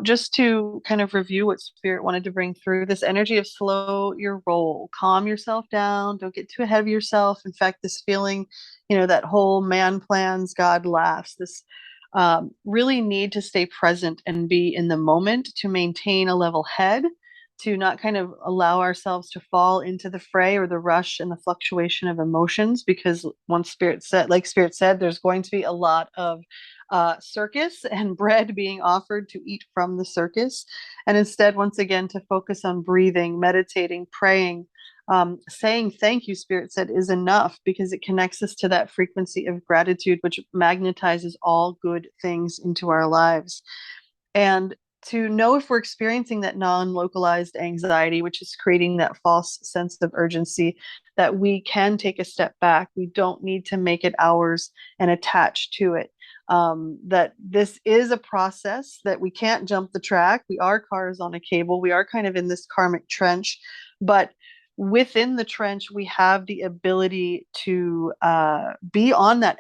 just to kind of review what Spirit wanted to bring through, this energy of slow your roll, calm yourself down, don't get too ahead of yourself. In fact, this feeling, that whole man plans, God laughs, this really need to stay present and be in the moment to maintain a level head, to not kind of allow ourselves to fall into the fray or the rush and the fluctuation of emotions. Because once Spirit said, there's going to be a lot of circus and bread being offered to eat from the circus. And instead, once again, to focus on breathing, meditating, praying, saying thank you, Spirit said, is enough, because it connects us to that frequency of gratitude, which magnetizes all good things into our lives. And to know if we're experiencing that non-localized anxiety, which is creating that false sense of urgency, that we can take a step back. We don't need to make it ours and attach to it. That this is a process, that we can't jump the track. We are cars on a cable. We are kind of in this karmic trench, but within the trench, we have the ability to be on that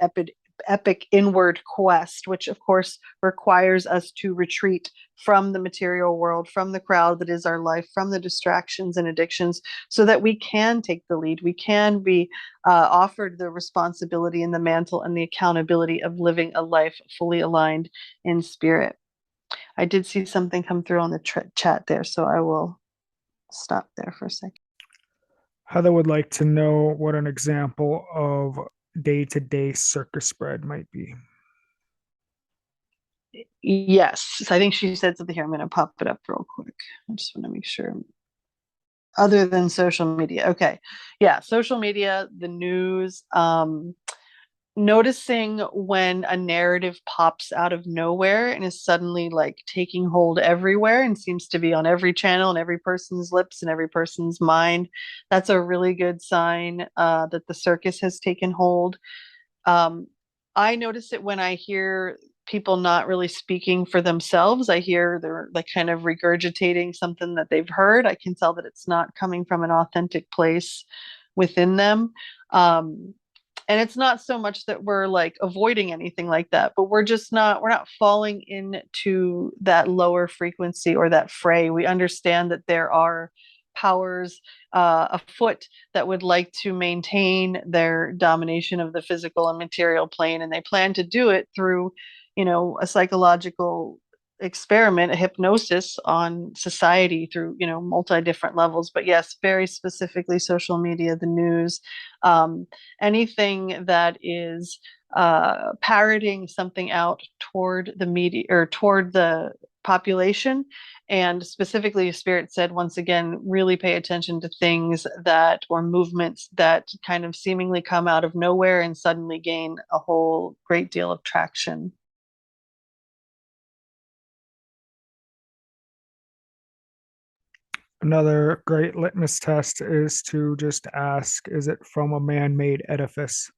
epic inward quest, which of course requires us to retreat from the material world, from the crowd that is our life, from the distractions and addictions, so that we can take the lead. We can be offered the responsibility and the mantle and the accountability of living a life fully aligned in spirit. I did see something come through on the chat there, so I will stop there for a second. Heather would like to know what an example of day-to-day circus spread might be. Yes, I think she said something here. I'm going to pop it up real quick. I just want to make sure. Other than social media. Okay. Yeah, social media, the news, noticing when a narrative pops out of nowhere and is suddenly like taking hold everywhere and seems to be on every channel and every person's lips and every person's mind. That's a really good sign that the circus has taken hold. I notice it when I hear people not really speaking for themselves. I hear they're like kind of regurgitating something that they've heard. I can tell that it's not coming from an authentic place within them. And it's not so much that we're like avoiding anything like that, but we're not falling into that lower frequency or that fray. We understand that there are powers afoot that would like to maintain their domination of the physical and material plane, and they plan to do it through, a psychological experiment, a hypnosis on society through, multi different levels. But yes, very specifically social media, the news, anything that is parroting something out toward the media or toward the population. And specifically, Spirit said, once again, really pay attention to things that, or movements that kind of seemingly come out of nowhere and suddenly gain a whole great deal of traction. Another great litmus test is to just ask, is it from a man-made edifice?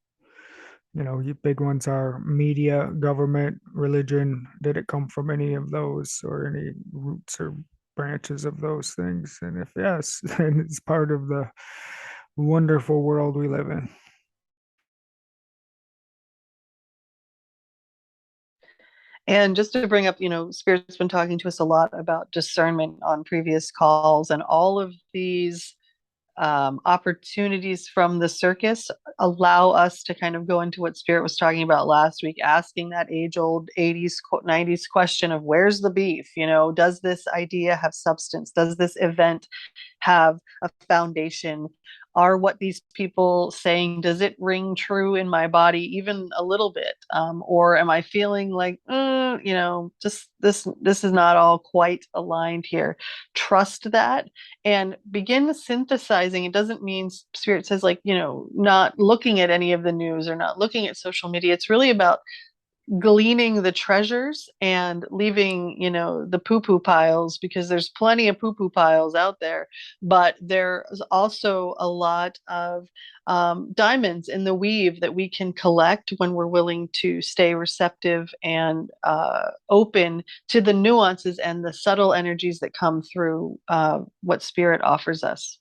Big ones are media, government, religion. Did it come from any of those, or any roots or branches of those things? And if yes, then it's part of the wonderful world we live in. And just to bring up, Spirit's been talking to us a lot about discernment on previous calls, and all of these opportunities from the circus allow us to kind of go into what Spirit was talking about last week, asking that age-old 80s, 90s question of where's the beef? Does this idea have substance? Does this event have a foundation? Are what these people saying, does it ring true in my body even a little bit? Or am I feeling like, just this is not all quite aligned here? Trust that and begin synthesizing. It doesn't mean, Spirit says, like, not looking at any of the news or not looking at social media. It's really about gleaning the treasures and leaving, the poo-poo piles, because there's plenty of poo-poo piles out there, but there's also a lot of diamonds in the weave that we can collect when we're willing to stay receptive and open to the nuances and the subtle energies that come through what Spirit offers us.